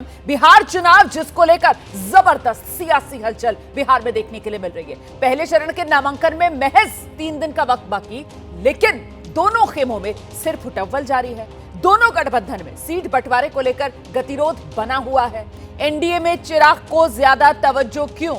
बिहार चुनाव जिसको लेकर जबरदस्त सियासी हलचल बिहार में देखने के लिए मिल रही है। पहले चरण के नामांकन में महज 3 दिन का वक्त बाकी, लेकिन दोनों खेमों में सिर्फ उटव्वल जारी है। दोनों गठबंधन में सीट बंटवारे को लेकर गतिरोध बना हुआ है। एनडीए में चिराग को ज्यादा तवज्जो क्यों,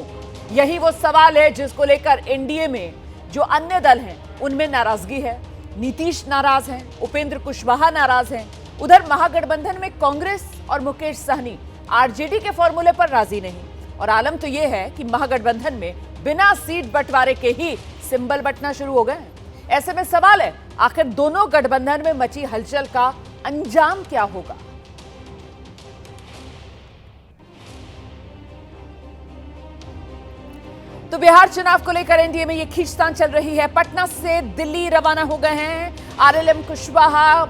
यही वो सवाल है जिसको लेकर एनडीए में जो अन्य दल हैं उनमें नाराजगी है। नीतीश नाराज हैं, उपेंद्र कुशवाहा नाराज हैं। उधर महागठबंधन में कांग्रेस और मुकेश सहनी आरजेडी के फॉर्मूले पर राजी नहीं, और आलम तो यह है कि महागठबंधन में बिना सीट बंटवारे के ही सिंबल बंटना शुरू हो गए हैं। ऐसे में सवाल है, आखिर दोनों गठबंधन में मची हलचल का अंजाम क्या होगा। तो बिहार चुनाव को लेकर एनडीए में यह खींचतान चल रही है। पटना से दिल्ली रवाना हो गए हैं आरएलएम कुशवाहा,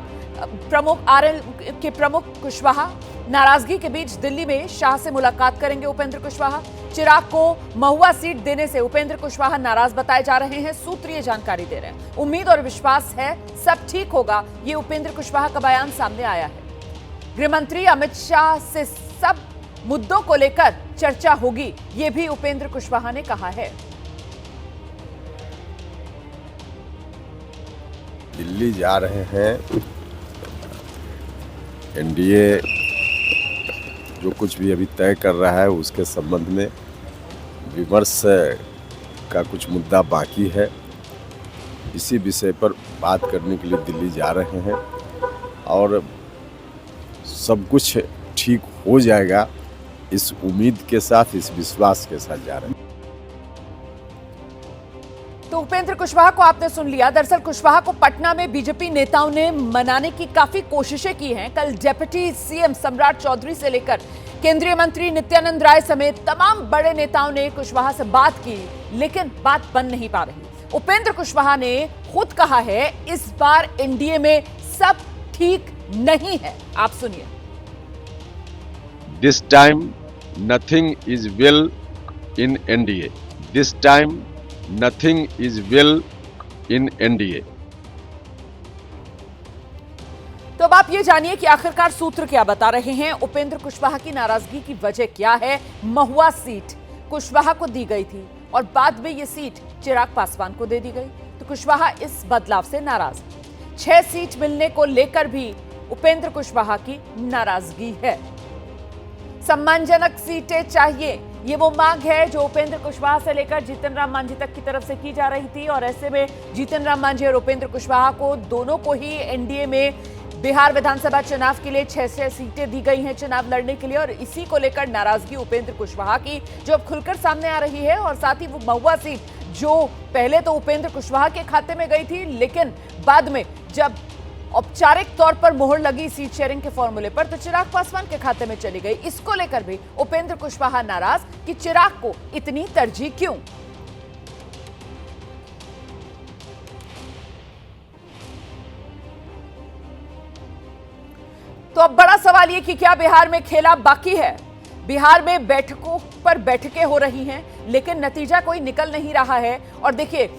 प्रमुख कुशवाहा। नाराजगी के बीच दिल्ली में शाह से मुलाकात करेंगे उपेंद्र कुशवाहा। चिराग को महुआ सीट देने से उपेंद्र कुशवाहा नाराज बताए जा रहे हैं। सूत्र ये जानकारी दे रहे हैं। उम्मीद और विश्वास है सब ठीक होगा, ये उपेंद्र कुशवाहा का बयान सामने आया है। गृहमंत्री अमित शाह से सब मुद्दों को लेकर चर्चा होगी, ये भी उपेंद्र कुशवाहा ने कहा है। दिल्ली जा रहे हैं। एनडीए जो कुछ भी अभी तय कर रहा है उसके संबंध में विमर्श का कुछ मुद्दा बाकी है। इसी विषय पर बात करने के लिए दिल्ली जा रहे हैं और सब कुछ ठीक हो जाएगा, इस उम्मीद के साथ, इस विश्वास के साथ जा रहे हैं। तो उपेंद्र कुशवाहा को आपने सुन लिया। दरअसल कुशवाहा को पटना में बीजेपी नेताओं ने मनाने की काफी कोशिशें की हैं। कल डिप्टी सीएम सम्राट चौधरी से लेकर केंद्रीय मंत्री नित्यानंद राय समेत तमाम बड़े नेताओं ने कुशवाहा से बात की, लेकिन बात बन नहीं पा रही। उपेंद्र कुशवाहा ने खुद कहा है इस बार एनडीए में सब ठीक नहीं है। आप सुनिए। This time nothing is well in NDA. This time nothing is well in NDA. तो अब आप ये जानिए कि आखिरकार सूत्र क्या बता रहे हैं। उपेंद्र कुशवाहा की नाराजगी की वजह क्या है। महुआ सीट कुशवाहा को दी गई थी और बाद में ये सीट चिराग पासवान को दे दी गई, तो कुशवाहा इस बदलाव से नाराज। 6 सीट मिलने को लेकर भी उपेंद्र कुशवाहा की नाराजगी है। सम्मानजनक सीटें चाहिए, ये वो मांग है जो उपेंद्र कुशवाहा से लेकर जीतन राम मांझी तक की तरफ से की जा रही थी। और ऐसे में जीतन राम मांझी और उपेंद्र कुशवाहा को दोनों को ही एनडीए में बिहार विधानसभा चुनाव के लिए 6 सीटें दी गई हैं चुनाव लड़ने के लिए, और इसी को लेकर नाराजगी उपेंद्र कुशवाहा की जो अब खुलकर सामने आ रही है। और साथ ही वो महुआ सीट जो पहले तो उपेंद्र कुशवाहा के खाते में गई थी, लेकिन बाद में जब औपचारिक तौर पर मोहर लगी सीट शेयरिंग के फॉर्मूले पर, तो चिराग पासवान के खाते में चली गई। इसको लेकर भी उपेंद्र कुशवाहा नाराज कि चिराग को इतनी तरजीह क्यों। तो अब बड़ा सवाल ये कि क्या बिहार में खेला बाकी है। बिहार में बैठकों पर बैठकें हो रही हैं, लेकिन नतीजा कोई निकल नहीं रहा है। और देखिए,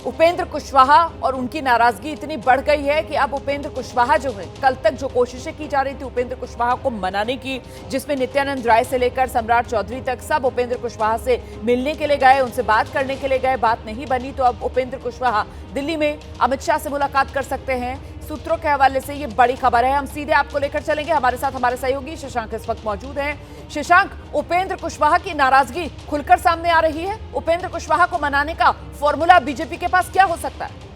उपेंद्र कुशवाहा और उनकी नाराजगी इतनी बढ़ गई है कि अब उपेंद्र कुशवाहा जो है, कल तक जो कोशिशें की जा रही थी उपेंद्र कुशवाहा को मनाने की, जिसमें नित्यानंद राय से लेकर सम्राट चौधरी तक सब उपेंद्र कुशवाहा से मिलने के लिए गए, उनसे बात करने के लिए गए, बात नहीं बनी। तो अब उपेंद्र कुशवाहा दिल्ली में अमित शाह से मुलाकात कर सकते हैं। सूत्रों के हवाले से ये बड़ी खबर है। हम सीधे आपको लेकर चलेंगे। हमारे साथ हमारे सहयोगी शशांक इस वक्त मौजूद हैं। शशांक, उपेंद्र कुशवाहा की नाराजगी खुलकर सामने आ रही है। उपेंद्र कुशवाहा को मनाने का फॉर्मूला बीजेपी के पास क्या हो सकता है?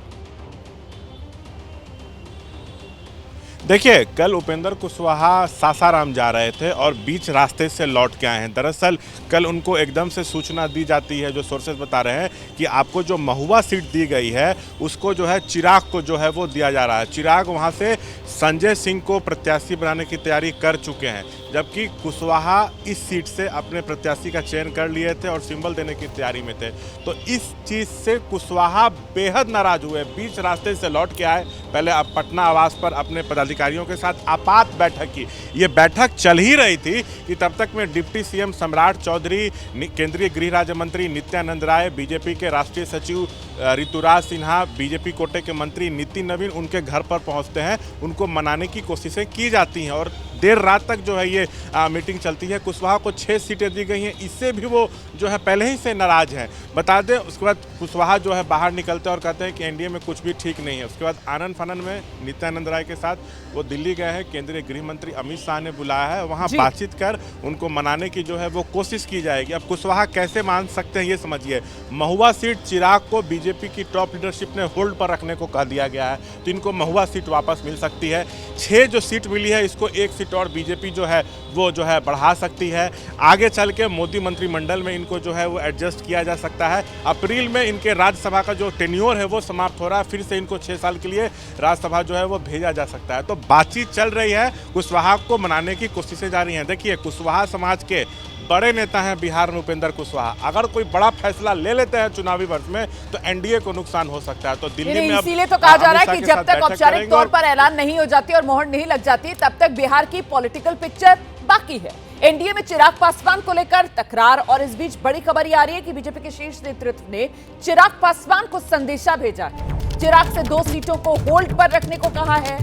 देखिए, कल उपेंद्र कुशवाहा सासाराम जा रहे थे और बीच रास्ते से लौट के आए हैं। दरअसल कल उनको एकदम से सूचना दी जाती है, जो सोर्सेज बता रहे हैं कि आपको जो महुआ सीट दी गई है उसको जो है चिराग को जो है वो दिया जा रहा है। चिराग वहां से संजय सिंह को प्रत्याशी बनाने की तैयारी कर चुके हैं, जबकि कुशवाहा इस सीट से अपने प्रत्याशी का चयन कर लिए थे और सिंबल देने की तैयारी में थे। तो इस चीज़ से कुशवाहा बेहद नाराज हुए, बीच रास्ते से लौट के आए। पहले अब पटना आवास पर अपने पदाधिकारियों के साथ आपात बैठक की। ये बैठक चल ही रही थी कि तब तक में डिप्टी सीएम सम्राट चौधरी, केंद्रीय गृह राज्य मंत्री नित्यानंद राय, बीजेपी के राष्ट्रीय सचिव ऋतुराज सिन्हा, बीजेपी कोटे के मंत्री नितिन नवीन उनके घर पर पहुंचते हैं। उनको मनाने की कोशिशें की जाती हैं और देर रात तक जो है ये मीटिंग चलती है। कुशवाहा को 6 सीटें दी गई हैं, इससे भी वो जो है पहले ही से नाराज हैं। बता दें उसके बाद कुशवाहा जो है बाहर निकलते हैं और कहते हैं कि एनडीए में कुछ भी ठीक नहीं है। उसके बाद आनंद फानन में नित्यानंद राय के साथ वो दिल्ली गए हैं। केंद्रीय गृह मंत्री अमित शाह ने बुलाया है, वहाँ बातचीत कर उनको मनाने की जो है वो कोशिश की जाएगी। अब कुशवाहा कैसे मान सकते हैं ये समझिए। महुआ सीट चिराग को बीजेपी की टॉप लीडरशिप ने होल्ड पर रखने को कह दिया गया है, तो इनको महुआ सीट वापस मिल सकती है। 6 जो सीट मिली है इसको 1 सीट और बीजेपी जो है वो जो है बढ़ा सकती है। आगे चल के मोदी मंत्रिमंडल में इनको जो है वो एडजस्ट किया जा सकता है। अप्रैल में इनके राज्यसभा का जो टेन्योर है वो समाप्त हो रहा है, फिर से इनको 6 साल के लिए राज्यसभा जो है वो भेजा जा सकता है। तो बातचीत चल रही है, कुशवाहा को मनाने की कोशिशें जारी हैं। देखिए कुशवाहा समाज के बड़े नेता हैं बिहार में उपेंद्र कुशवाहा, अगर कोई बड़ा फैसला ले लेते हैं चुनावी वर्ष में तो एनडीए को नुकसान हो सकता है। तो दिल्ली में इसीलिए तो कहा जा रहा है कि जब तक औपचारिक तौर पर ऐलान नहीं हो जाती और मोहर नहीं लग जाती तब तक बिहार की पॉलिटिकल पिक्चर बाकी है। एनडीए में चिराग पासवान को लेकर तकरार, और इस बीच बड़ी खबर ये आ रही है कि बीजेपी के शीर्ष नेतृत्व ने चिराग पासवान को संदेशा भेजा है। चिराग से 2 सीटों को होल्ड पर रखने को कहा है।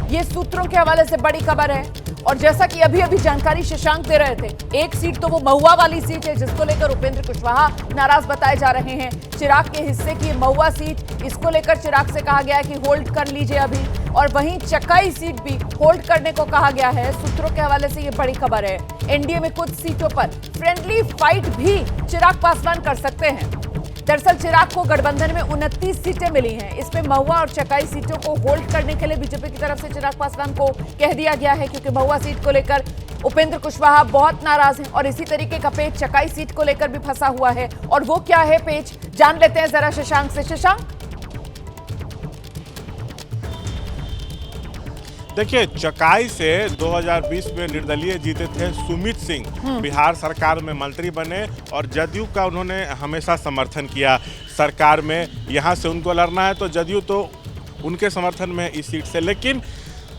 ये सूत्रों के हवाले से बड़ी खबर है। और जैसा कि अभी अभी जानकारी शशांक दे रहे थे, 1 सीट तो वो महुआ वाली सीट है जिसको लेकर उपेंद्र कुशवाहा नाराज बताए जा रहे हैं। चिराग के हिस्से की महुआ सीट, इसको लेकर चिराग से कहा गया है कि होल्ड कर लीजिए अभी। और वहीं चकाई सीट भी होल्ड करने को कहा गया है। सूत्रों के हवाले से ये बड़ी खबर है। एनडीए में कुछ सीटों पर फ्रेंडली फाइट भी चिराग पासवान कर सकते हैं। दरअसल चिराग को गठबंधन में 29 सीटें मिली हैं। इसमें महुआ और चकाई सीटों को होल्ड करने के लिए बीजेपी की तरफ से चिराग पासवान को कह दिया गया है, क्योंकि महुआ सीट को लेकर उपेंद्र कुशवाहा बहुत नाराज हैं और इसी तरीके का पेच चकाई सीट को लेकर भी फंसा हुआ है। और वो क्या है पेच, जान लेते हैं जरा शशांक से। शशांक, देखिए चकाई से 2020 में निर्दलीय जीते थे सुमित सिंह, बिहार सरकार में मंत्री बने और जदयू का उन्होंने हमेशा समर्थन किया सरकार में। यहाँ से उनको लड़ना है तो जदयू तो उनके समर्थन में है इस सीट से। लेकिन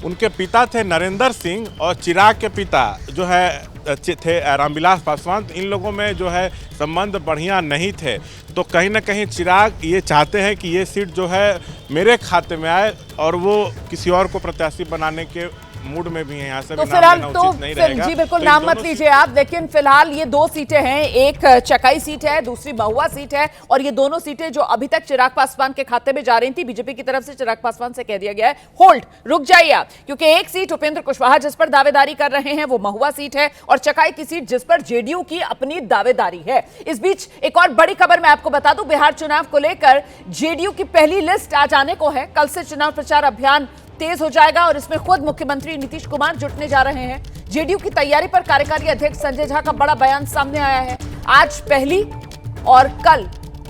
उनके पिता थे नरेंद्र सिंह और चिराग के पिता जो है थे रामविलास पासवान, इन लोगों में जो है संबंध बढ़िया नहीं थे। तो कहीं ना कहीं चिराग ये चाहते हैं कि ये सीट जो है मेरे खाते में आए और वो किसी और को प्रत्याशी बनाने के मूड में भी है। यहाँ से तो फिलहाल तो जी बिल्कुल नाम मत लीजिए आप, लेकिन फिलहाल ये 2 सीटें हैं, एक चकाई सीट है, दूसरी महुआ सीट है। और ये दोनों सीटें जो अभी तक चिराग पासवान के खाते में जा रही थी, बीजेपी की तरफ से चिराग पासवान से कह दिया गया है होल्ड, रुक जाइए आप, क्योंकि एक सीट उपेंद्र कुशवाहा जिस पर दावेदारी कर रहे हैं वो महुआ सीट है और चकाई की सीट जिस पर जेडीयू की अपनी दावेदारी है। इस बीच एक और बड़ी खबर मैं आपको बता दूं, बिहार चुनाव को लेकर जेडीयू की पहली लिस्ट आ जाने को है। कल से चुनाव प्रचार अभियान तेज हो जाएगा और इसमें खुद मुख्यमंत्री नीतीश कुमार जुटने जा रहे हैं। जेडीयू की तैयारी पर कार्यकारी अध्यक्ष संजय झा का बड़ा बयान सामने आया है। आज पहली और कल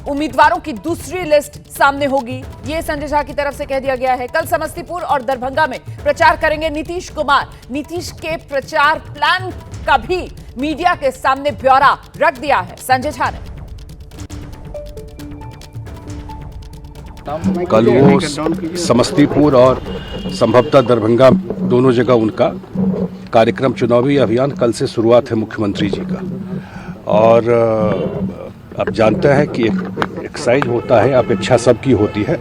उम्मीदवारों की दूसरी लिस्ट सामने होगी, ये संजय झा की तरफ से कह दिया गया है। कल समस्तीपुर और दरभंगा में प्रचार करेंगे नीतीश कुमार। नीतीश के प्रचार प्लान का भी मीडिया के सामने ब्यौरा रख दिया है संजय झा ने। कल वो समस्तीपुर और संभवतः दरभंगा दोनों जगह उनका कार्यक्रम, चुनावी अभियान कल से शुरुआत है मुख्यमंत्री जी का। और आप जानते हैं कि एक एक्सरसाइज होता है, अपेक्षा सबकी होती है,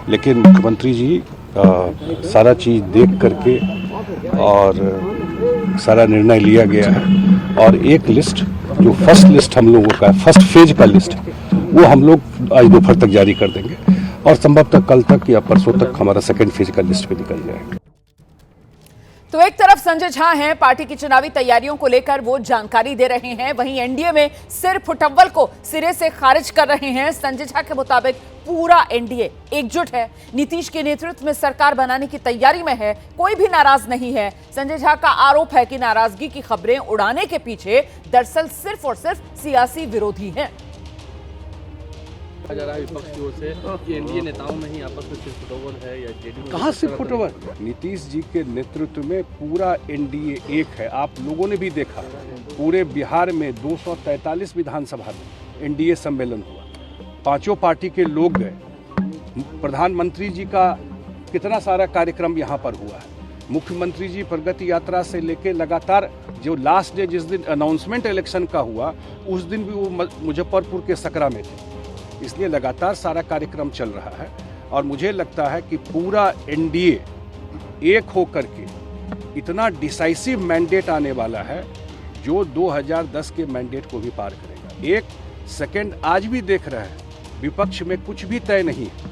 लेकिन मुख्यमंत्री जी सारा चीज़ देख करके और सारा निर्णय लिया गया है। और एक लिस्ट जो फर्स्ट लिस्ट हम लोगों का फर्स्ट फेज का लिस्ट, वो हम लोग आज दोपहर तक जारी कर देंगे और संभवतः कल तक या परसों तक हमारा सेकंड फेज का लिस्ट पे निकल जाएगा। तो एक तरफ संजय झा हैं, पार्टी की चुनावी तैयारियों को लेकर वो जानकारी दे रहे हैं, वहीं एनडीए में सिर फुटव्वल को सिरे से खारिज कर रहे हैं। संजय झा के मुताबिक पूरा एनडीए एकजुट है, नीतीश के नेतृत्व में सरकार बनाने की तैयारी में है, कोई भी नाराज नहीं है। संजय झा का आरोप है कि नाराजगी की खबरें उड़ाने के पीछे दरअसल सिर्फ और सिर्फ सियासी विरोधी हैं। जा रहा है विपक्ष की ओर से कि एनडीए नेताओं में ही आपस में सिर्फ फुटओवर है या जेडीयू कहाँ सिर्फ फुटओवर? नीतीश जी के नेतृत्व में पूरा एनडीए एक है। आप लोगों ने भी देखा पूरे बिहार में 243 विधानसभा में एनडीए सम्मेलन हुआ, 5 पार्टी के लोग गए, प्रधानमंत्री जी का कितना सारा कार्यक्रम यहाँ पर हुआ है, मुख्यमंत्री जी प्रगति यात्रा से लेके लगातार जो लास्ट डे जिस दिन अनाउंसमेंट इलेक्शन का हुआ उस दिन भी वो मुजफ्फरपुर के सकरा में थे। इसलिए लगातार सारा कार्यक्रम चल रहा है और मुझे लगता है कि पूरा एनडीए एक होकर के इतना डिसाइसिव मैंडेट आने वाला है जो 2010 के मैंडेट को भी पार करेगा। एक सेकंड आज भी देख रहे हैं, विपक्ष में कुछ भी तय नहीं है।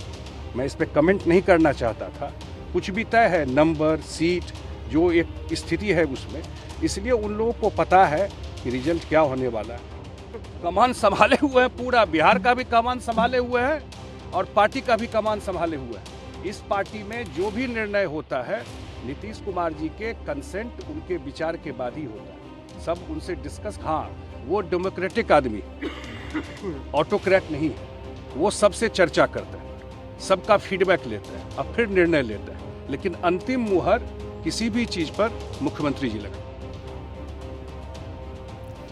मैं इस पर कमेंट नहीं करना चाहता था, कुछ भी तय है, नंबर, सीट, जो एक स्थिति है उसमें, इसलिए उन लोगों को पता है कि रिजल्ट क्या होने वाला है। कमान संभाले हुए हैं, पूरा बिहार का भी कमान संभाले हुए हैं और पार्टी का भी कमान संभाले हुए हैं। इस पार्टी में जो भी निर्णय होता है नीतीश कुमार जी के कंसेंट, उनके विचार के बाद ही होता है। सब उनसे डिस्कस, हाँ वो डेमोक्रेटिक आदमी, ऑटोक्रेट नहीं है, वो सबसे चर्चा करते हैं, सबका फीडबैक लेते हैं और फिर निर्णय लेते हैं, लेकिन अंतिम मुहर किसी भी चीज पर मुख्यमंत्री जी लगा।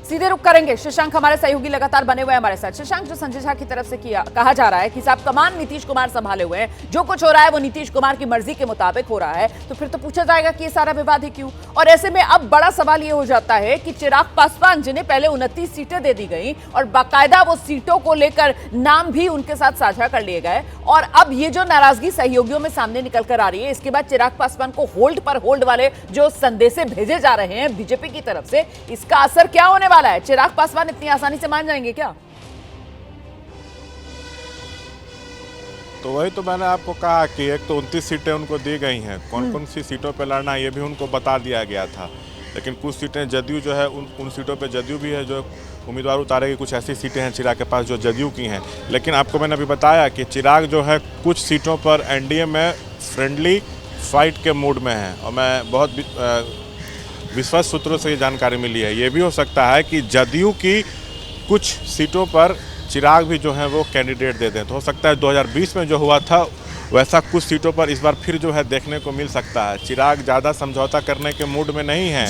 सीधे रुक करेंगे, शशांक हमारे सहयोगी लगातार बने हुए हैं हमारे साथ। शशांक, जो संजय झा की तरफ से कहा जा रहा है कि साहब कमान नीतीश कुमार संभाले हुए हैं, जो कुछ हो रहा है वो नीतीश कुमार की मर्जी के मुताबिक हो रहा है, तो फिर तो पूछा जाएगा कि ये सारा विवाद है क्यों? और ऐसे में अब बड़ा सवाल ये हो जाता है कि चिराग पासवान, जिन्हें पहले 29 सीटें दे दी गई और बाकायदा वो सीटों को लेकर नाम भी उनके साथ साझा कर लिए गए, और अब ये जो नाराजगी सहयोगियों में सामने निकल कर आ रही है, इसके बाद चिराग पासवान को होल्ड पर होल्ड वाले जो संदेशे भेजे जा रहे हैं बीजेपी की तरफ से, इसका असर क्या होने वाला है? चिराग पासवान इतनी आसानी से मान जाएंगे क्या? तो वही तो मैंने आपको कहा कि एक तो 29 सीटें उनको दी गई हैं, कौन कौन सी सीटों पे लड़ना है ये भी उनको बता दिया गया था, लेकिन कुछ सीटें जदयू जो है उन सीटों पे जदयू भी है जो उम्मीदवार उतारेगी, कुछ ऐसी सीटें हैं चिराग के पास जो जदयू की हैं। लेकिन आपको मैंने अभी बताया कि चिराग जो है कुछ सीटों पर एनडीए में फ्रेंडली फाइट के मूड में है, और मैं बहुत विश्वास सूत्रों से ये जानकारी मिली है। ये भी हो सकता है कि जदयू की कुछ सीटों पर चिराग भी जो है वो कैंडिडेट दे दें, तो हो सकता है 2020 में जो हुआ था वैसा कुछ सीटों पर इस बार फिर जो है देखने को मिल सकता है। चिराग ज्यादा समझौता करने के मूड में नहीं है,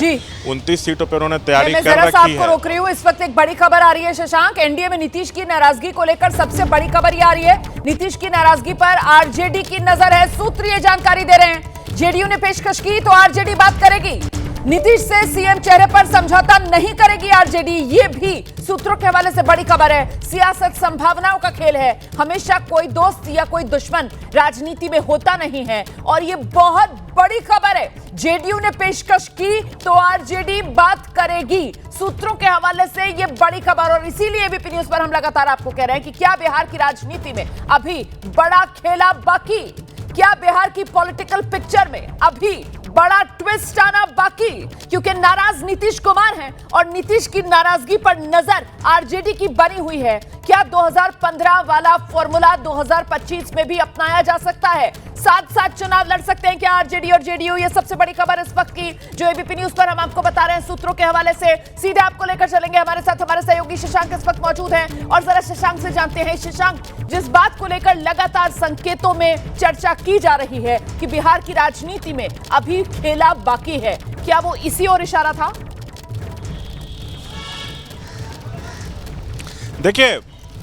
29 सीटों पर उन्होंने तैयारी कर रखी है। रोक रही हूँ, इस वक्त एक बड़ी खबर आ रही है शशांक, एनडीए में नीतीश की नाराजगी को लेकर सबसे बड़ी खबर ये आ रही है, नीतीश की नाराजगी पर आरजेडी की नजर है। सूत्र ये जानकारी दे रहे हैं, जेडीयू ने पेशकश की तो आरजेडी बात करेगी, नीतीश से सीएम चेहरे पर समझौता नहीं करेगी आरजेडी, ये भी सूत्रों के हवाले से बड़ी खबर है। सियासत संभावनाओं का खेल है, हमेशा कोई दोस्त या कोई दुश्मन राजनीति में होता नहीं है, और ये बहुत बड़ी खबर है। जेडीयू ने पेशकश की तो आरजेडी बात करेगी, सूत्रों के हवाले से ये बड़ी खबर, और इसीलिए एबीपी न्यूज पर हम लगातार आपको कह रहे हैं कि क्या बिहार की राजनीति में अभी बड़ा खेला बाकी, क्या बिहार की पॉलिटिकल पिक्चर में अभी बड़ा ट्विस्ट आना बाकी, क्योंकि नाराज नीतीश कुमार हैं और नीतीश की नाराजगी पर नजर आरजेडी की बनी हुई है। क्या 2015 वाला फॉर्मूला 2025 में भी अपनाया जा सकता है? साथ साथ चुनाव लड़ सकते हैं क्या आरजेडी और जेडीयू? ये सबसे बड़ी खबर इस वक्त की जो एबीपी न्यूज पर हम आपको बता रहे हैं सूत्रों के हवाले से। सीधे आपको लेकर चलेंगे, हमारे साथ हमारे सहयोगी शशांक इस वक्त मौजूद हैं, और जरा शशांक से जानते हैं। शशांक, जिस बात को लेकर लगातार संकेतों में चर्चा की जा रही है कि बिहार की राजनीति में अभी खेला बाकी है, क्या वो इसी ओर इशारा था? देखिए,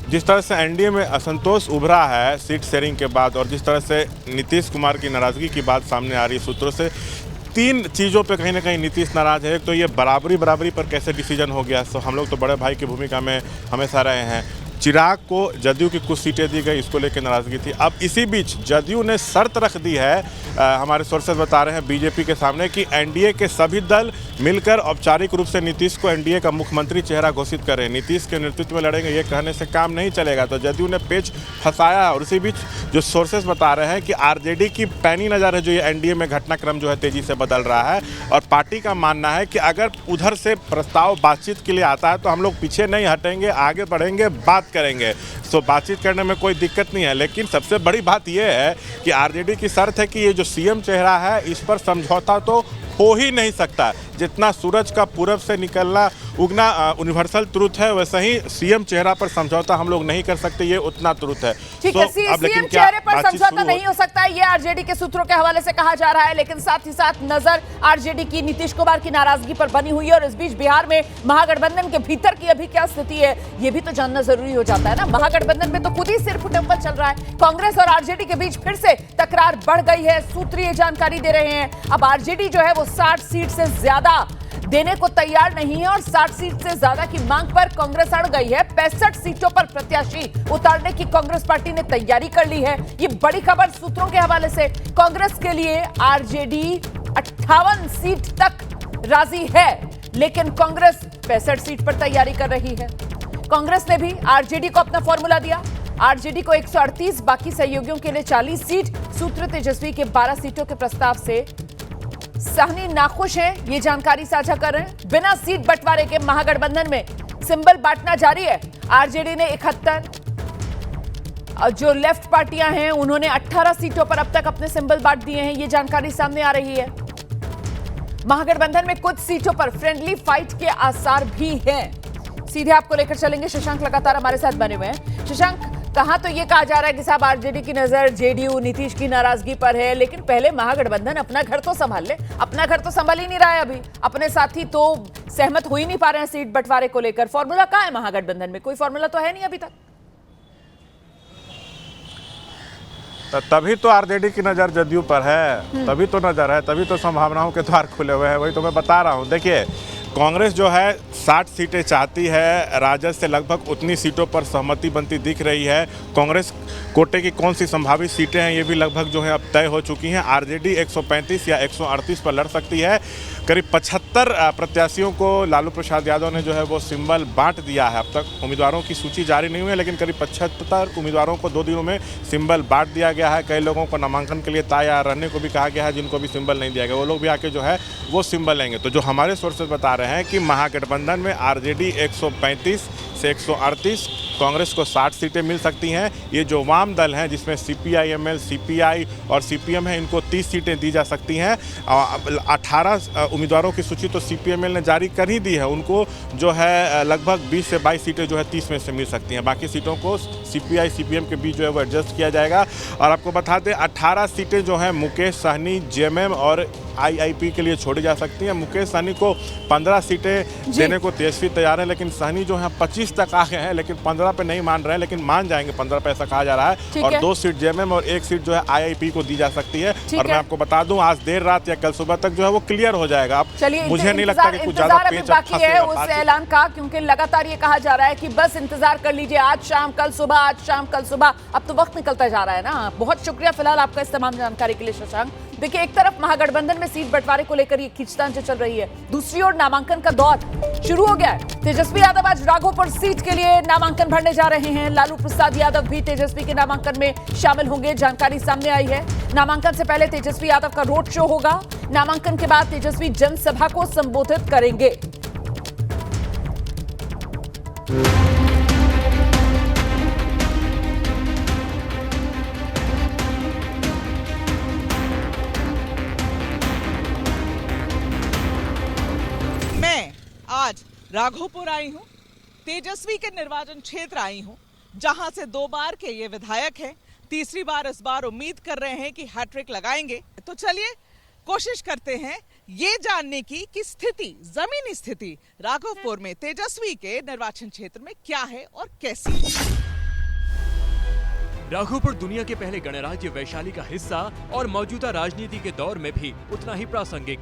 जिस तरह से एनडीए में असंतोष उभरा है सीट शेयरिंग के बाद, और जिस तरह से नीतीश कुमार की नाराजगी की बात सामने आ रही है सूत्रों से, 3 चीज़ों पे कहीं ना कहीं नीतीश नाराज है। एक तो ये बराबरी पर कैसे डिसीजन हो गया, तो हम लोग तो बड़े भाई की भूमिका में हमेशा रहे हैं। चिराग को जदयू की कुछ सीटें दी गई, इसको लेकर नाराजगी थी। अब इसी बीच जदयू ने शर्त रख दी है, हमारे सोर्सेज बता रहे हैं बीजेपी के सामने, कि एनडीए के सभी दल मिलकर औपचारिक रूप से नीतीश को एनडीए का मुख्यमंत्री चेहरा घोषित करें, नीतीश के नेतृत्व में लड़ेंगे, ये कहने से काम नहीं चलेगा। तो जदयू ने पेच फंसाया, और इसी बीच जो सोर्सेज बता रहे हैं कि आरजेडी की पैनी नज़र है जो ये एनडीए में घटनाक्रम जो है तेजी से बदल रहा है, और पार्टी का मानना है कि अगर उधर से प्रस्ताव बातचीत के लिए आता है तो हम लोग पीछे नहीं हटेंगे, आगे बढ़ेंगे, बात करेंगे। तो बातचीत करने में कोई दिक्कत नहीं है, लेकिन सबसे बड़ी बात यह है कि आरजेडी की शर्त है कि ये जो सीएम चेहरा है इस पर समझौता तो हो ही नहीं सकता। जितना सूरज का पूरब से निकलना उगना यूनिवर्सल ट्रुथ है, वैसे ही सीएम चेहरा पर समझौता हम लोग नहीं कर सकते, ये उतना ट्रुथ है। ठीक है, सीएम चेहरे पर समझौता नहीं हो सकता है, ये आरजेडी के सूत्रों के हवाले से कहा जा रहा है, लेकिन साथ ही साथ नजर आरजेडी की नीतीश कुमार की नाराजगी पर बनी हुई है, और इस बीच बिहार में महागठबंधन के भीतर की अभी क्या स्थिति है ये भी तो जानना जरूरी हो जाता है ना। महागठबंधन में तो खुद ही सिर फुटंपल चल रहा है, कांग्रेस और आरजेडी के बीच फिर से तकरार बढ़ गई है, सूत्र ये जानकारी दे रहे हैं। अब आरजेडी जो है वो 60 सीट से ज्यादा देने को तैयार नहीं है, और 60 सीट से ज्यादा की मांग पर कांग्रेस अड़ गई है। 65 सीटों पर प्रत्याशी उतारने की कांग्रेस पार्टी ने तैयारी कर ली है, ये बड़ी खबर सूत्रों के हवाले से। कांग्रेस के लिए आरजेडी 58 सीट तक राजी है, लेकिन कांग्रेस 65 सीट पर तैयारी कर रही है। कांग्रेस ने भी आरजेडी को अपना फॉर्मूला दिया। आरजेडी को 138, बाकी सहयोगियों के लिए 40 सीट। सूत्र तेजस्वी के 12 सीटों के प्रस्ताव से साहनी नाखुश हैं, ये जानकारी साझा कर रहे हैं। बिना सीट बंटवारे के महागठबंधन में सिंबल बांटना जारी है। आरजेडी ने 71 और जो लेफ्ट पार्टियां हैं उन्होंने 18 सीटों पर अब तक अपने सिंबल बांट दिए हैं, ये जानकारी सामने आ रही है। महागठबंधन में कुछ सीटों पर फ्रेंडली फाइट के आसार भी हैं। सीधे आपको लेकर चलेंगे, शशांक लगातार हमारे साथ बने हुए हैं। शशांक, कहां तो ये कहा जा रहा है कि साहब आरजेडी की नजर जेडीयू नीतीश की नाराजगी पर है, लेकिन पहले महागठबंधन अपना घर तो संभाल ले। अपना घर तो संभाल ही नहीं रहा है अभी, अपने साथी तो सहमत हो ही नहीं पा रहे हैं सीट बंटवारे को लेकर। फॉर्मूला कहां है महागठबंधन में? कोई फॉर्मूला तो है नहीं अभी तक। तभी तो आरजेडी की नज़र जदयू पर है, तभी तो नज़र है, तभी तो संभावनाओं के द्वार खुले हुए हैं। वही तो मैं बता रहा हूँ। देखिए, कांग्रेस जो है 60 सीटें चाहती है, राजद से लगभग उतनी सीटों पर सहमति बनती दिख रही है। कांग्रेस कोटे की कौन सी संभावित सीटें हैं ये भी लगभग जो है अब तय हो चुकी हैं। आरजेडी 135 या 138 पर लड़ सकती है। करीब 75 प्रत्याशियों को लालू प्रसाद यादव ने जो है वो सिंबल बांट दिया है। अब तक उम्मीदवारों की सूची जारी नहीं हुई है, लेकिन करीब 75 उम्मीदवारों को 2 दिनों में सिंबल बांट दिया गया है। कई लोगों को नामांकन के लिए तैयार रहने को भी कहा गया है, जिनको भी सिंबल नहीं दिया गया वो लोग भी आके जो है वो सिंबल लेंगे। तो जो हमारे सोर्सेज बता रहे हैं कि महागठबंधन में आरजेडी 135 से 138, कांग्रेस को 60 सीटें मिल सकती हैं। ये जो वाम दल हैं जिसमें सीपीआई-एमएल, सीपीआई और सीपीएम है, इनको 30 सीटें दी जा सकती हैं। 18 उम्मीदवारों की सूची तो सीपीएमएल ने जारी कर ही दी है, उनको जो है लगभग 20 से 22 सीटें जो है 30 में से मिल सकती हैं। बाकी सीटों को सीपीआई सीपीएम के बीच जो है वो एडजस्ट किया जाएगा। और आपको बता दें 18 सीटें जो हैं मुकेश सहनी, जेएमएम और आईआईपी के लिए छोड़ी जा सकती हैं। मुकेश सहनी को 15 सीटें देने को तेजस्वी तैयार है, लेकिन सहनी जो है 25 तक आ गए हैं, लेकिन 15 पे नहीं मान रहे हैं, लेकिन मान जाएंगे 15 पे, ऐसा कहा जा रहा है। और 2 सीट जेएमएम और 1 सीट जो है आईआईपी को दी जा सकती है। और मैं आपको बता दूं आज देर रात या कल सुबह तक जो है वो क्लियर हो जाएगा। अब मुझे नहीं लगता कि कुछ ज्यादा पेच बाकी है उस ऐलान का, क्योंकि लगातार ये कहा जा रहा है कि बस इंतजार कर लीजिए, आज शाम कल सुबह, आज शाम कल सुबह। अब तो वक्त निकलता जा रहा है ना। बहुत शुक्रिया फिलहाल आपका इस तमाम जानकारी के लिए शशांक। देखिए, एक तरफ महागठबंधन में सीट बंटवारे को लेकर ये खींचतान जो चल रही है, दूसरी ओर नामांकन का दौर शुरू हो गया है। तेजस्वी यादव आज राघोपुर सीट के लिए नामांकन भरने जा रहे हैं। लालू प्रसाद यादव भी तेजस्वी के नामांकन में शामिल होंगे, जानकारी सामने आई है। नामांकन से पहले तेजस्वी यादव का रोड शो होगा। नामांकन के बाद तेजस्वी जनसभा को संबोधित करेंगे। आज राघोपुर आई हूँ, तेजस्वी के निर्वाचन क्षेत्र आई हूँ, जहां से 2 बार के ये विधायक हैं। तीसरी बार इस बार उम्मीद कर रहे हैं कि हैट्रिक लगाएंगे। तो चलिए कोशिश करते हैं ये जानने की कि स्थिति, जमीनी स्थिति राघोपुर में तेजस्वी के निर्वाचन क्षेत्र में क्या है और कैसी। राघोपुर दुनिया के पहले गणराज्य वैशाली का हिस्सा और मौजूदा राजनीति के दौर में भी उतना ही प्रासंगिक।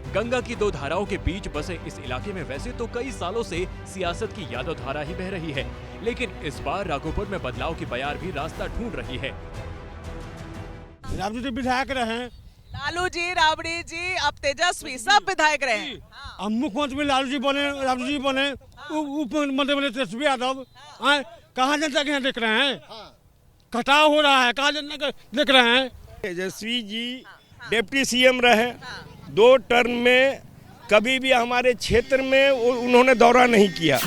गंगा की 2 धाराओं के बीच बसे इस इलाके में वैसे तो कई सालों से सियासत की यादव धारा ही बह रही है, लेकिन इस बार राघोपुर में बदलाव की बयार भी रास्ता ढूंढ रही है। राबड़ी जी विधायक रहे, लालू जी, राबड़ी जी, अब तेजस्वी, सब विधायक रहे। अब मुख्यमंत्री लालू जी बने, राबड़ी जी बने, मुख्यमंत्री बने तेजस्वी यादव। कहाँ जनता के यहाँ देख रहे हैं? कटाव हो रहा है, कहाँ जनता देख रहे हैं? तेजस्वी जी डिप्टी सीएम रहे, 2 टर्म में कभी भी हमारे क्षेत्र में उन्होंने दौरा नहीं किया।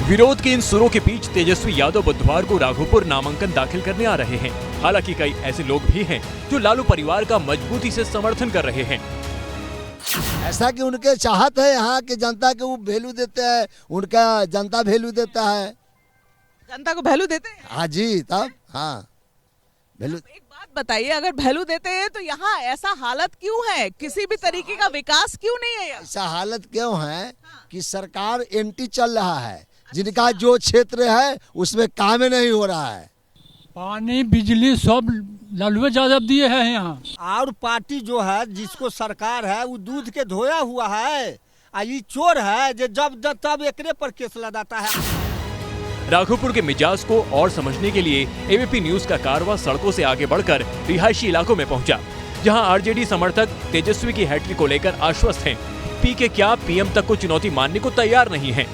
विरोध के इन सुरों के बीच तेजस्वी यादव बुधवार को राघोपुर नामांकन दाखिल करने आ रहे हैं। हालांकि कई ऐसे लोग भी हैं जो लालू परिवार का मजबूती से समर्थन कर रहे हैं। ऐसा कि उनके चाहत है यहाँ के जनता के, वो वैल्यू देते हैं, उनका जनता वैल्यू देता है। जनता को वैल्यू देते हैं? हाँ जी, तब हाँ वैल्यू। एक बात बताइए, अगर वैल्यू देते हैं तो यहाँ ऐसा हालत क्यों है? किसी भी तरीके का विकास क्यों नहीं है? ऐसा हालत क्यों है कि सरकार एंटी चल रहा है, जिनका जो क्षेत्र है उसमें काम नहीं हो रहा है। पानी बिजली सब लालू यादव दिए हैं यहाँ। और पार्टी जो है जिसको सरकार है वो दूध के धोया हुआ है, ये चोर है जो जब तब एकरे पर केस लगाता है। राघोपुर के मिजाज को और समझने के लिए एबीपी न्यूज का कारवां सड़कों से आगे बढ़कर रिहायशी इलाकों में पहुंचा। जहां आरजेडी समर्थक तेजस्वी की हैट्रिक को लेकर आश्वस्त हैं। पीके क्या पीएम तक को चुनौती मानने को तैयार नहीं है।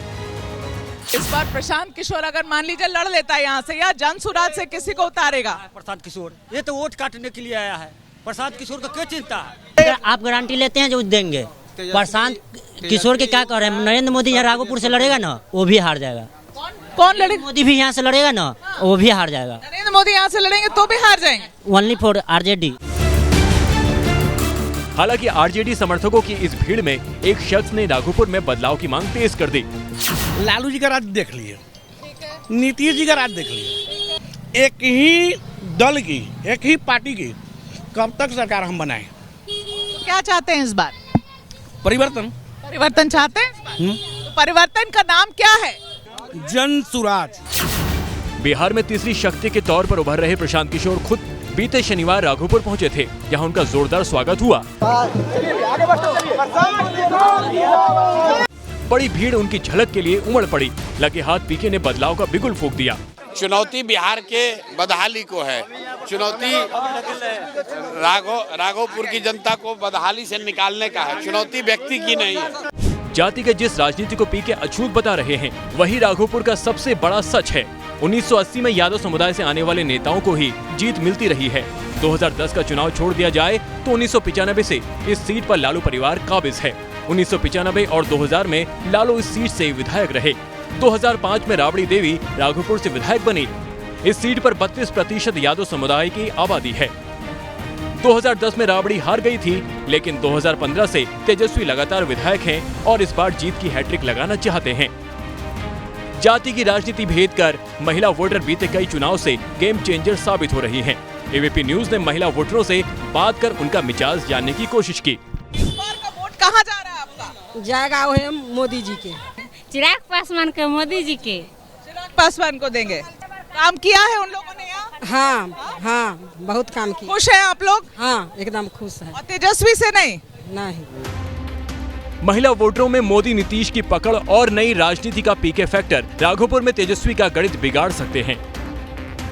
इस बार प्रशांत किशोर अगर मान लीजिए लड़ लेता है यहाँ से या जनसुराज से किसी को उतारेगा? प्रशांत किशोर ये तो वोट काटने के लिए आया है। प्रशांत किशोर का क्या चिंता है? आप गारंटी लेते हैं जो देंगे? प्रशांत किशोर के क्या कह रहे हैं? नरेंद्र मोदी यहाँ राघोपुर से लड़ेगा ना, वो भी हार जाएगा। कौन लड़ेगा? मोदी भी यहाँ से लड़ेगा ना, वो भी हार जाएगा। नरेंद्र मोदी यहाँ से लड़ेंगे तो भी हार जाएंगे। Only for RJD. हालांकि आरजेडी समर्थकों की इस भीड़ में एक शख्स ने राघोपुर में बदलाव की मांग तेज कर दी। लालू जी का राज देख लिए, नीतीश जी का राज देख लिए, एक ही दल की, एक ही पार्टी की कब तक सरकार हम बनाएं? तो क्या चाहते हैं इस बार? परिवर्तन। परिवर्तन चाहते हैं इस बार? तो परिवर्तन का नाम क्या है? जनसुराज। बिहार में तीसरी शक्ति के तौर पर उभर रहे प्रशांत किशोर खुद बीते शनिवार राघोपुर पहुंचे थे, जहां उनका जोरदार स्वागत हुआ। बड़ी भीड़ उनकी झलक के लिए उमड़ पड़ी। लगे हाथ पीके ने बदलाव का बिगुल फूंक दिया। चुनौती बिहार के बदहाली को है, चुनौती राघोपुर की जनता को बदहाली से निकालने का है, चुनौती व्यक्ति की नहीं है। जाति के जिस राजनीति को पीके अछूत बता रहे हैं, वही राघोपुर का सबसे बड़ा सच है। 1980 में यादव समुदाय से आने वाले नेताओं को ही जीत मिलती रही है। 2010 का चुनाव छोड़ दिया जाए तो 1995 से इस सीट पर लालू परिवार काबिज है। 1995 और 2000 में लालू इस सीट से विधायक रहे। 2005 में राबड़ी देवी राघोपुर से विधायक बनी। इस सीट पर 32% यादव समुदाय की आबादी है। 2010 में राबड़ी हार गई थी, लेकिन 2015 से तेजस्वी लगातार विधायक हैं और इस बार जीत की हैट्रिक लगाना चाहते हैं। जाति की राजनीति भेद कर महिला वोटर बीते कई चुनाव से गेम चेंजर साबित हो रही हैं। एबीपी न्यूज ने महिला वोटरों से बात कर उनका मिजाज जानने की कोशिश की। इस बार का वोट कहाँ जा रहा है आपका? जाएगा वो मोदी जी के, चिराग पासवान के, मोदी जी के। चिराग पासवान को देंगे। काम किया है उन लोगों ने यहाँ? हाँ हाँ, बहुत काम किया। खुश हैं आप लोग? हाँ, एकदम खुश है। और तेजस्वी से नहीं? नहीं। महिला वोटरों में मोदी नीतीश की पकड़ और नई राजनीति का पीके फैक्टर राघोपुर में तेजस्वी का गणित बिगाड़ सकते हैं।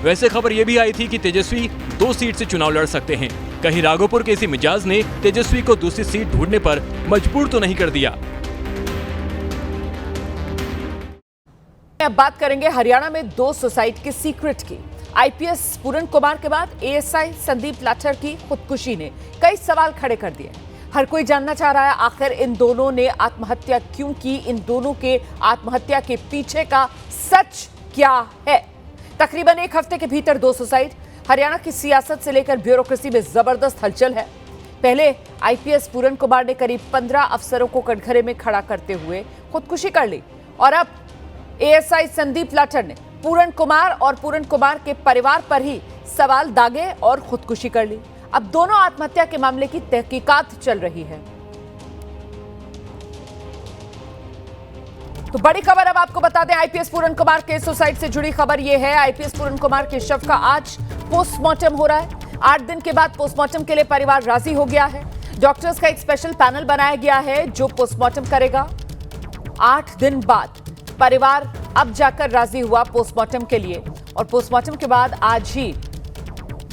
वैसे खबर ये भी आई थी कि तेजस्वी 2 सीट से चुनाव लड़ सकते हैं। कहीं राघोपुर के इसी मिजाज ने तेजस्वी को दूसरी सीट ढूंढने पर मजबूर तो नहीं कर दिया। अब बात करेंगे हरियाणा में 2 सुसाइड के सीक्रेट की। आईपीएस पूरन कुमार के बाद एएसआई संदीप लाठर की खुदकुशी ने कई सवाल खड़े कर दिए। हर कोई जानना चाह रहा है आखिर इन दोनों ने आत्महत्या क्यों की, इन दोनों के आत्महत्या के पीछे का सच क्या है। तकरीबन 1 हफ्ते के भीतर 2 सुसाइड। हरियाणा की सियासत से लेकर ब्यूरोक्रेसी में जबरदस्त हलचल है। पहले आईपीएस पूरन कुमार ने करीब 15 अफसरों को कटघरे में खड़ा करते हुए खुदकुशी कर ली और अब एएसआई संदीप लाठर ने पूरन कुमार और पूरन कुमार के परिवार पर ही सवाल दागे और खुदकुशी कर ली। अब दोनों आत्महत्या के मामले की तहकीकात चल रही है। तो बड़ी खबर अब आपको बता दें, आईपीएस पूरन कुमार के सुसाइड से जुड़ी खबर यह है। आईपीएस पूरन कुमार के शव का आज पोस्टमार्टम हो रहा है। 8 दिन के बाद पोस्टमार्टम के लिए परिवार राजी हो गया है। डॉक्टर्स का एक स्पेशल पैनल बनाया गया है जो पोस्टमार्टम करेगा। 8 दिन बाद परिवार अब जाकर राजी हुआ पोस्टमार्टम के लिए और पोस्टमार्टम के बाद आज ही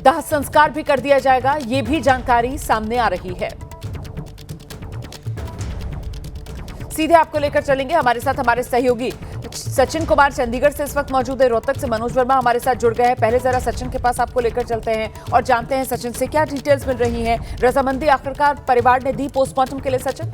दाह संस्कार भी कर दिया जाएगा। यह भी जानकारी सामने आ रही है। सीधे आपको लेकर चलेंगे, हमारे साथ हमारे सहयोगी सचिन कुमार चंडीगढ़ से इस वक्त मौजूद है। रोहतक से मनोज वर्मा हमारे साथ जुड़ गए हैं। पहले जरा सचिन के पास आपको लेकर चलते हैं और जानते हैं सचिन से क्या डिटेल्स मिल रही हैं। रजामंदी आखिरकार परिवार ने दी पोस्टमार्टम के लिए। सचिन,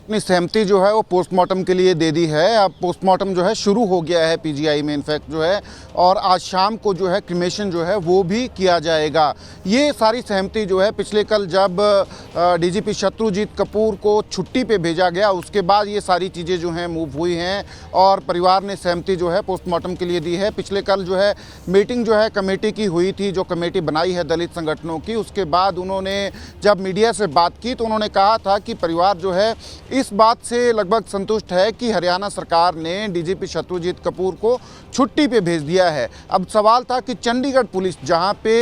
अपनी सहमति जो है वो पोस्टमार्टम के लिए दे दी है। अब पोस्टमार्टम जो है शुरू हो गया है पीजीआई में इनफैक्ट जो है, और आज शाम को जो है क्रिमेशन जो है वो भी किया जाएगा। ये सारी सहमति जो है पिछले कल जब डीजीपी शत्रुजीत कपूर को छुट्टी पे भेजा गया उसके बाद ये सारी चीज़ें जो हैं मूव हुई हैं और परिवार ने सहमति जो है पोस्टमार्टम के लिए दी है। पिछले कल जो है मीटिंग जो है कमेटी की हुई थी, जो कमेटी बनाई है दलित संगठनों की, उसके बाद उन्होंने जब मीडिया से बात की तो उन्होंने कहा था कि परिवार जो है इस बात से लगभग संतुष्ट है कि हरियाणा सरकार ने डीजीपी शत्रुजीत कपूर को छुट्टी पे भेज दिया है। अब सवाल था कि चंडीगढ़ पुलिस जहां पे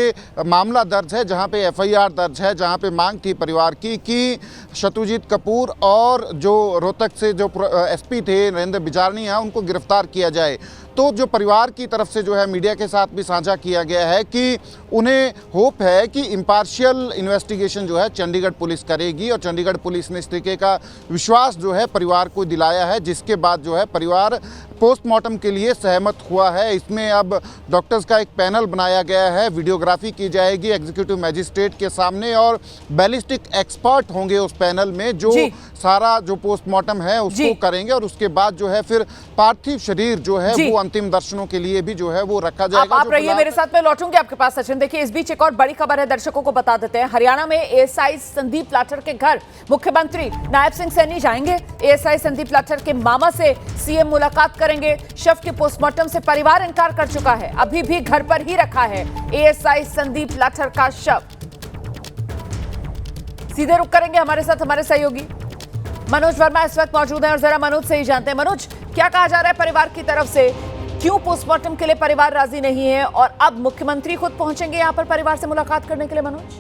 मामला दर्ज है, जहां पे एफआईआर दर्ज है, जहां पे मांग थी परिवार की कि शत्रुजीत कपूर और जो रोहतक से जो एसपी थे नरेंद्र बिजारनिया उनको गिरफ्तार किया जाए, तो जो परिवार की तरफ से जो है मीडिया के साथ भी साझा किया गया है कि उन्हें होप है कि इम्पार्शियल इन्वेस्टिगेशन जो है चंडीगढ़ पुलिस करेगी, और चंडीगढ़ पुलिस ने इस तरीके का विश्वास जो है परिवार को दिलाया है, जिसके बाद जो है परिवार पोस्टमार्टम के लिए सहमत हुआ है। इसमें अब डॉक्टर्स का एक पैनल बनाया गया है, वीडियोग्राफी की जाएगी एग्जीक्यूटिव मैजिस्ट्रेट के सामने और बैलिस्टिक एक्सपर्ट होंगे उस पैनल में जो सारा जो पोस्टमार्टम है उसको करेंगे, और उसके बाद जो है फिर पार्थिव शरीर जो है वो अंतिम दर्शनों के लिए भी जो है वो रखा जाएगा। आप रहिए मेरे साथ, मैं लौटूंगी आपके पास सचिन। देखिए इस बीच एक और बड़ी खबर है, दर्शकों को बता देते हैं। हरियाणा में एएसआई संदीप लाठर के घर मुख्यमंत्री नायब सिंह सैनी जाएंगे। एएसआई संदीप लाठर के मामा से सीएम मुलाकात करेंगे। शव के पोस्टमार्टम से परिवार इनकार कर चुका है, अभी भी घर पर ही रखा है एएसआई संदीप लाठर का शव। सीधे रुक करेंगे हमारे साथ हमारे सहयोगी मनोज वर्मा इस वक्त मौजूद है, और जरा मनोज से ही जानते हैं। मनोज, क्या कहा जा रहा है परिवार की तरफ से, क्यों पोस्टमार्टम के लिए परिवार राजी नहीं है, और अब मुख्यमंत्री खुद पहुंचेंगे यहां पर परिवार से मुलाकात करने के लिए? मनोज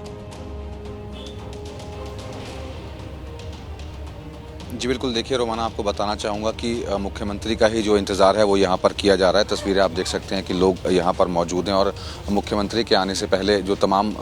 जी बिल्कुल, देखिए रोमाना, आपको बताना चाहूँगा कि मुख्यमंत्री का ही जो इंतज़ार है वो यहाँ पर किया जा रहा है। तस्वीरें आप देख सकते हैं कि लोग यहाँ पर मौजूद हैं, और मुख्यमंत्री के आने से पहले जो तमाम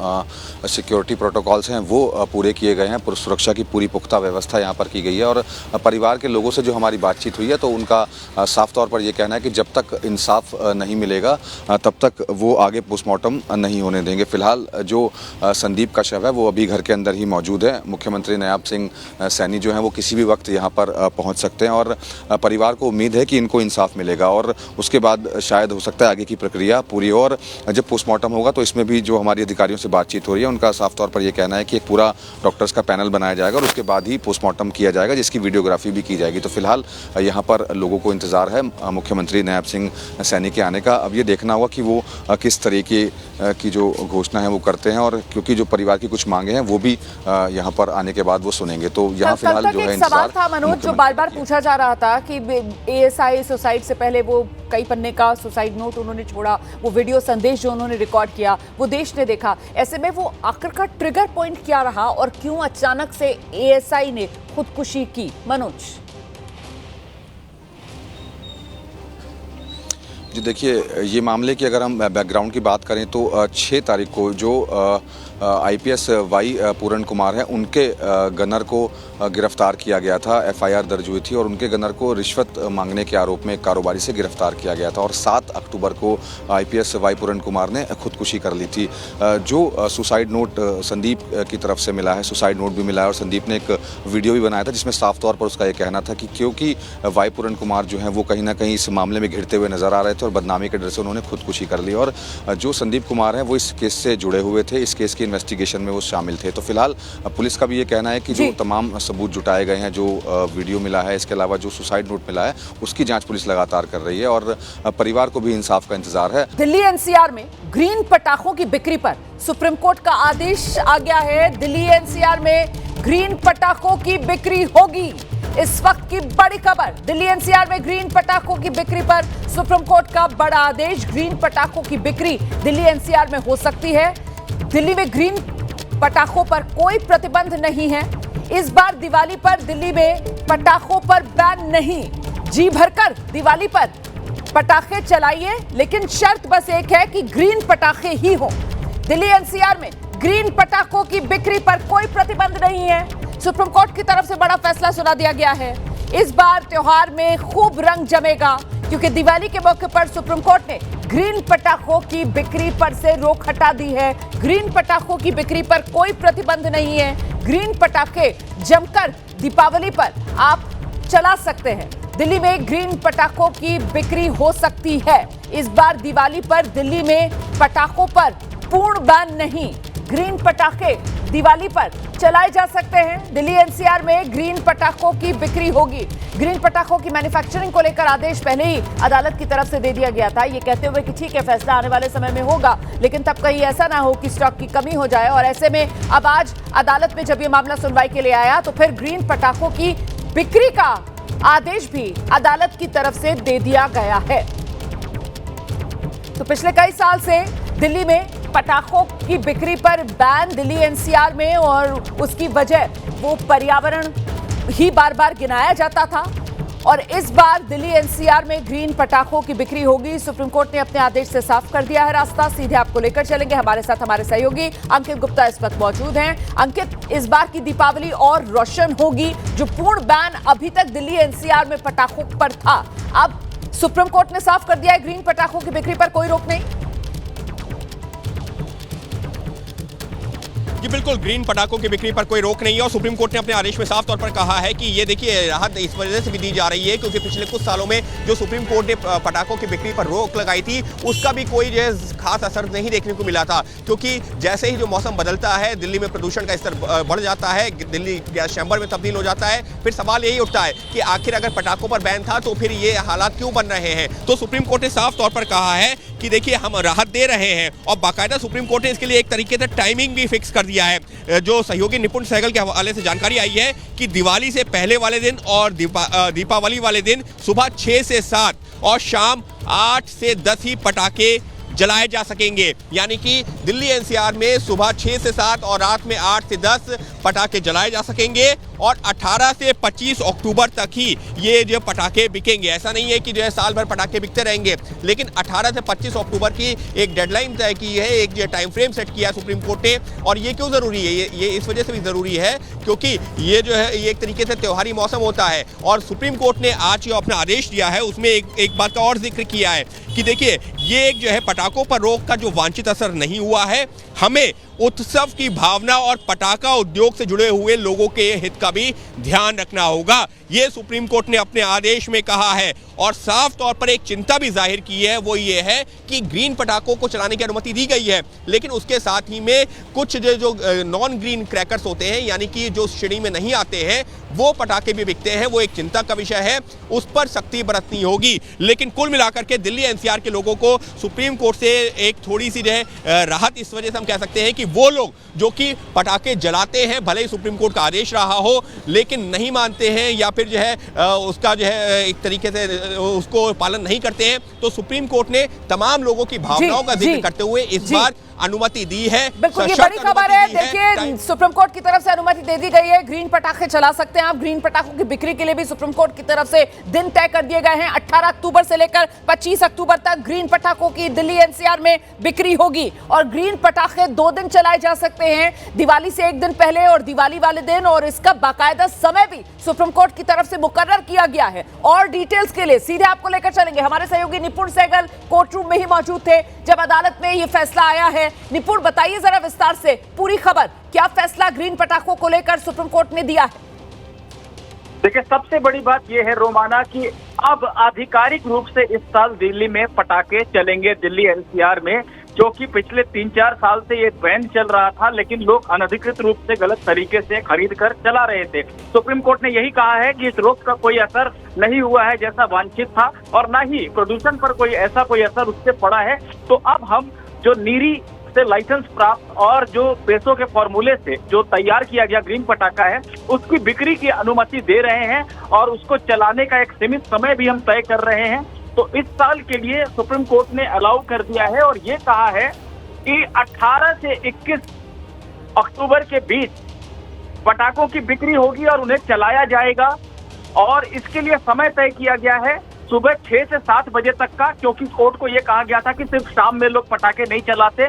सिक्योरिटी प्रोटोकॉल्स हैं वो पूरे किए गए हैं। सुरक्षा की पूरी पुख्ता व्यवस्था यहाँ पर की गई है, और परिवार के लोगों से जो हमारी बातचीत हुई है तो उनका साफ तौर पर ये कहना है कि जब तक इंसाफ नहीं मिलेगा तब तक वो आगे पोस्टमार्टम नहीं होने देंगे। फिलहाल जो संदीप का शव है वो अभी घर के अंदर ही मौजूद है। मुख्यमंत्री नायब सिंह सैनी जो हैं वो किसी भी वक्त यहाँ पर पहुँच सकते हैं, और परिवार को उम्मीद है कि इनको इंसाफ मिलेगा, और उसके बाद शायद हो सकता है आगे की प्रक्रिया पूरी हो। और जब पोस्टमार्टम होगा तो इसमें भी जो हमारी अधिकारियों से बातचीत हो रही है उनका साफ तौर पर यह कहना है कि एक पूरा डॉक्टर्स का पैनल बनाया जाएगा, और उसके बाद ही पोस्टमार्टम किया जाएगा, जिसकी वीडियोग्राफी भी की जाएगी। तो फिलहाल यहाँ पर लोगों को इंतजार है मुख्यमंत्री नायब सिंह सैनी के आने का। अब ये देखना होगा कि वो किस तरीके की जो घोषणा है वो करते हैं, और क्योंकि जो परिवार की कुछ मांगे हैं वो भी यहाँ पर आने के बाद वो सुनेंगे। तो यहाँ फिलहाल जो है इंतजार था मनोज, जो बार बार पूछा जा रहा था कि एएसआई सुसाइड से पहले वो कई पन्ने का सुसाइड नोट उन्होंने छोड़ा, वो वीडियो संदेश जो उन्होंने रिकॉर्ड किया वो देश ने देखा, ऐसे में वो आखिरकार ट्रिगर पॉइंट क्या रहा और क्यों अचानक से एएसआई ने खुदकुशी की? मनोज जी देखिए, ये मामले की अगर हम बैकग्राउंड की बात करें तो 6 तारीख को जो आईपीएस वाई पूरण कुमार है उनके गनर को गिरफ्तार किया गया था। एफआईआर दर्ज हुई थी और उनके गनर को रिश्वत मांगने के आरोप में कारोबारी से गिरफ्तार किया गया था, और 7 अक्टूबर को आईपीएस वाई पूरण कुमार ने खुदकुशी कर ली थी। जो सुसाइड नोट संदीप की तरफ से मिला है, सुसाइड नोट भी मिला है, और संदीप ने एक वीडियो भी बनाया था जिसमें साफ तौर पर उसका ये कहना था कि क्योंकि वाई पूरण कुमार जो है वो कहीं ना कहीं इस मामले में घिरते हुए नजर आ रहे थे और बदनामी के डर से उन्होंने खुदकुशी कर ली। और जो संदीप कुमार है वो इस केस से जुड़े हुए थे, इस केस की इन्वेस्टिगेशन में वो शामिल थे। तो फिलहाल पुलिस का भी ये कहना है कि जो तमाम सबूत जुटाए गए हैं, जो वीडियो मिला है, इसके अलावा जो सुसाइड नोट मिला है, उसकी जांच पुलिस लगातार कर रही है, और परिवार को भी इंसाफ का इंतजार है। दिल्ली एनसीआर में ग्रीन पटाखों की बिक्री पर सुप्रीम कोर्ट का आदेश आ गया है। दिल्ली एनसीआर में ग्रीन पटाखों की बिक्री होगी। इस वक्त की बड़ी खबर, दिल्ली एनसीआर में ग्रीन पटाखों की बिक्री पर सुप्रीम कोर्ट का बड़ा आदेश। ग्रीन पटाखों की बिक्री दिल्ली एनसीआर में हो सकती है। दिल्ली में ग्रीन पटाखों पर कोई प्रतिबंध नहीं है। इस बार दिवाली पर दिल्ली में पटाखों पर बैन नहीं। जी भरकर दिवाली पर पटाखे चलाइए, लेकिन शर्त बस एक है कि ग्रीन पटाखे ही हो। दिल्ली एनसीआर में ग्रीन पटाखों की बिक्री पर कोई प्रतिबंध नहीं है। सुप्रीम कोर्ट की तरफ से बड़ा फैसला सुना दिया गया है। इस बार त्योहार में खूब रंग जमेगा, क्योंकि दिवाली के मौके पर सुप्रीम कोर्ट ने ग्रीन पटाखों की बिक्री पर से रोक हटा दी है। ग्रीन पटाखों की बिक्री पर कोई प्रतिबंध नहीं है। ग्रीन पटाखे जमकर दीपावली पर आप चला सकते हैं। दिल्ली में ग्रीन पटाखों की बिक्री हो सकती है। इस बार दिवाली पर दिल्ली में पटाखों पर पूर्ण बैन नहीं, ग्रीन पटाखे दिवाली पर चलाए जा सकते हैं। दिल्ली एनसीआर में ग्रीन पटाखों की बिक्री होगी। ग्रीन पटाखों की मैन्युफैक्चरिंग को लेकर आदेश पहले ही अदालत की तरफ से दे दिया गया था, ये कहते हुए कि ठीक है, फैसला आने वाले समय में होगा, लेकिन तब कहीं ऐसा ना हो कि स्टॉक की कमी हो जाए। और ऐसे में अब आज अदालत में जब ये मामला सुनवाई के लिए आया तो फिर ग्रीन पटाखों की बिक्री का आदेश भी अदालत की तरफ से दे दिया गया है। तो पिछले कई साल से दिल्ली में पटाखों की बिक्री पर बैन दिल्ली एनसीआर में, और उसकी वजह वो पर्यावरण ही बार बार गिनाया जाता था। और इस बार दिल्ली एनसीआर में ग्रीन पटाखों की बिक्री होगी। सुप्रीम कोर्ट ने अपने आदेश से साफ कर दिया है रास्ता। सीधे आपको लेकर चलेंगे, हमारे साथ हमारे सहयोगी अंकित गुप्ता इस वक्त मौजूद हैं। अंकित, इस बार की दीपावली और रोशन होगी। जो पूर्ण बैन अभी तक दिल्ली एनसीआर में पटाखों पर था, अब सुप्रीम कोर्ट ने साफ कर दिया है ग्रीन पटाखों की बिक्री पर कोई रोक नहीं। जी बिल्कुल, ग्रीन पटाखों की बिक्री पर कोई रोक नहीं है और सुप्रीम कोर्ट ने अपने आदेश में साफ तौर पर कहा है कि ये देखिए राहत इस वजह से भी दी जा रही है क्योंकि पिछले कुछ सालों में जो सुप्रीम कोर्ट ने पटाखों की बिक्री पर रोक लगाई थी उसका भी कोई जो है खास असर नहीं देखने को मिला था, क्योंकि जैसे ही जो मौसम बदलता है दिल्ली में प्रदूषण का स्तर बढ़ जाता है, दिल्ली गैस चैम्बर में तब्दील हो जाता है। फिर सवाल यही उठता है कि आखिर अगर पटाखों पर बैन था तो फिर ये हालात क्यों बन रहे हैं। तो सुप्रीम कोर्ट ने साफ तौर पर कहा है कि देखिए हम राहत दे रहे हैं और बाकायदा सुप्रीम कोर्ट ने इसके लिए एक तरीके से टाइमिंग भी फिक्स कर दिया है। जो सहयोगी निपुण सहगल के हवाले से जानकारी आई है कि दिवाली से पहले वाले दिन और दीपावली वाले दिन सुबह 6 से 7 और शाम 8 से 10 ही पटाखे जलाए जा सकेंगे। यानी कि दिल्ली एनसीआर में सुबह 6 से 7 और रात में 8 से 10 पटाखे जलाए जा सकेंगे और 18 से 25 अक्टूबर तक ही ये जो पटाखे बिकेंगे। ऐसा नहीं है कि जो है साल भर पटाखे बिकते रहेंगे, लेकिन 18 से 25 अक्टूबर की एक डेडलाइन तय की है, एक जो टाइम फ्रेम सेट किया सुप्रीम कोर्ट ने। और ये क्यों ज़रूरी है? ये इस वजह से भी ज़रूरी है क्योंकि ये जो है ये एक तरीके से त्योहारी मौसम होता है और सुप्रीम कोर्ट ने आज जो अपना आदेश दिया है उसमें एक बात का और जिक्र किया है कि देखिए ये एक जो है पटाखों पर रोक का जो वांछित असर नहीं हुआ है, हमें उत्सव की भावना और पटाखा उद्योग से जुड़े हुए लोगों के हित का भी ध्यान रखना होगा, ये सुप्रीम कोर्ट ने अपने आदेश में कहा है। और साफ तौर पर एक चिंता भी जाहिर की है, वो ये है कि ग्रीन पटाखों को चलाने की अनुमति दी गई है, लेकिन उसके साथ ही में कुछ जो नॉन ग्रीन क्रैकर्स होते हैं यानी कि जो श्रेणी में नहीं आते हैं वो पटाखे भी बिकते हैं। वो एक चिंता का विषय है, उस पर सख्ती बरतनी होगी। लेकिन कुल मिलाकर के दिल्ली एनसीआर के लोगों को सुप्रीम कोर्ट से एक थोड़ी सी जो है राहत इस वजह से हम कह सकते हैं कि वो लोग जो कि पटाखे जलाते हैं, भले ही सुप्रीम कोर्ट का आदेश रहा हो, लेकिन नहीं मानते हैं या फिर जो है उसका जो है एक तरीके से उसको पालन नहीं करते हैं, तो सुप्रीम कोर्ट ने तमाम लोगों की भावनाओं का जिक्र करते हुए इस बार अनुमति दी है। बिल्कुल, ये बड़ी खबर है। देखिए सुप्रीम कोर्ट की तरफ से अनुमति दे दी गई है, ग्रीन पटाखे चला सकते हैं आप। ग्रीन पटाखों की बिक्री के लिए भी सुप्रीम कोर्ट की तरफ से दिन तय कर दिए गए हैं। 18 अक्टूबर से लेकर 25 अक्टूबर तक ग्रीन पटाखों की दिल्ली एनसीआर में बिक्री होगी और ग्रीन पटाखे 2 दिन चलाए जा सकते हैं, दिवाली से 1 दिन पहले और दिवाली वाले दिन, और इसका बाकायदा समय भी सुप्रीम कोर्ट की तरफ से मुकर्रर किया गया है। और डिटेल्स के लिए सीधे आपको लेकर चलेंगे, हमारे सहयोगी निपुण सहगल कोर्ट रूम में ही मौजूद थे जब अदालत में यह फैसला आया है। निपुण, बताइए जरा विस्तार से पूरी खबर, क्या फैसला ग्रीन पटाखों को लेकर सुप्रीम कोर्ट ने दिया है? देखिए, सबसे बड़ी बात यह है रोमाना कि अब आधिकारिक रूप से इस साल दिल्ली में पटाखे चलेंगे दिल्ली एनसीआर में, जो कि पिछले 3-4 साल से ये बैन चल रहा था, लेकिन लोग अनधिकृत रूप से गलत तरीके से खरीद कर चला रहे थे। सुप्रीम कोर्ट ने यही कहा है कि इस रोक का कोई असर नहीं हुआ है जैसा वांछित था और न ही प्रदूषण पर कोई असर उससे पड़ा है। तो अब हम जो नीरी से लाइसेंस प्राप्त और जो पैसों के फॉर्मूले से जो तैयार किया गया ग्रीन पटाखा है उसकी बिक्री की अनुमति दे रहे हैं और उसको चलाने का एक सीमित समय भी हम तय कर रहे हैं। तो इस साल के लिए सुप्रीम कोर्ट ने अलाउ कर दिया है और ये कहा है कि 18 से 21 अक्टूबर के बीच पटाखों की बिक्री होगी और उन्हें चलाया जाएगा। और इसके लिए समय तय किया गया है सुबह 6 से 7 बजे तक का, क्योंकि कोर्ट को ये कहा गया था कि सिर्फ शाम में लोग पटाखे नहीं चलाते।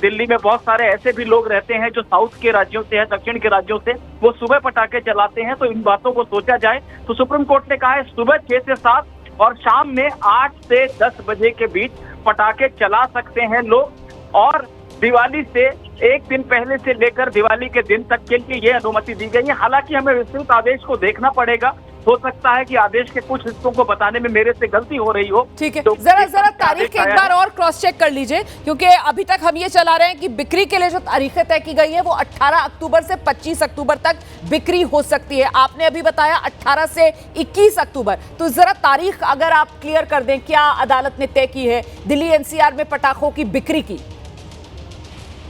दिल्ली में बहुत सारे ऐसे भी लोग रहते हैं जो साउथ के राज्यों से है, दक्षिण के राज्यों से, वो सुबह पटाखे चलाते हैं। तो इन बातों को सोचा जाए तो सुप्रीम कोर्ट ने कहा है सुबह 6 से 7 और शाम में 8 से 10 बजे के बीच पटाखे चला सकते हैं लोग। और दिवाली से 1 दिन पहले से लेकर दिवाली के दिन तक के लिए ये अनुमति दी गई है। हालांकि हमें विस्तृत आदेश को देखना पड़ेगा, हो सकता है कि आदेश के कुछ हिस्सों को बताने में मेरे से गलती हो रही हो। ठीक है, जरा तारीख एक बार और क्रॉस चेक कर लीजिए, क्योंकि अभी तक हम ये चला रहे हैं कि बिक्री के लिए जो तारीखें तय की गई है वो 18 अक्टूबर से 25 अक्टूबर तक बिक्री हो सकती है। आपने अभी बताया 18 से 21 अक्टूबर, तो जरा तारीख अगर आप क्लियर कर दें, क्या अदालत ने तय की है दिल्ली एनसीआर में पटाखों की बिक्री की?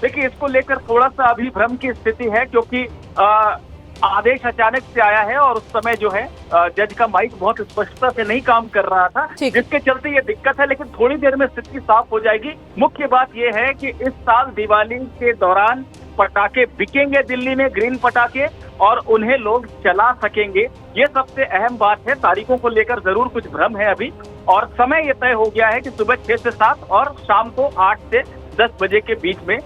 देखिए, इसको लेकर थोड़ा सा अभी भ्रम की स्थिति है, क्योंकि आदेश अचानक से आया है और उस समय जो है जज का माइक बहुत स्पष्टता से नहीं काम कर रहा था, जिसके चलते ये दिक्कत है। लेकिन थोड़ी देर में स्थिति साफ हो जाएगी। मुख्य बात ये है कि इस साल दिवाली के दौरान पटाखे बिकेंगे दिल्ली में, ग्रीन पटाखे, और उन्हें लोग चला सकेंगे। ये सबसे अहम बात है। तारीखों को लेकर जरूर कुछ भ्रम है अभी, और समय ये तय हो गया है कि सुबह 6 से 7 और शाम को 8 से 10 बजे के बीच में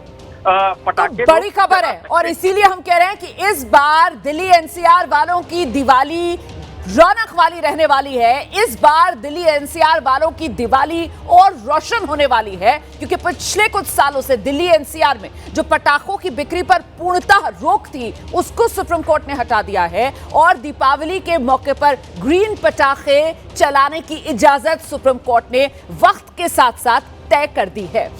पटाखे। बड़ी खबर है और इसीलिए हम कह रहे हैं कि इस बार दिल्ली एनसीआर वालों की दिवाली रौनक वाली रहने वाली है। इस बार दिल्ली एनसीआर वालों की दिवाली और रोशन होने वाली है, क्योंकि पिछले कुछ सालों से दिल्ली एनसीआर में जो पटाखों की बिक्री पर पूर्णतः रोक थी, उसको सुप्रीम कोर्ट ने हटा दिया है और दीपावली के मौके पर ग्रीन पटाखे चलाने की इजाजत सुप्रीम कोर्ट ने वक्त के साथ साथ तय कर दी है।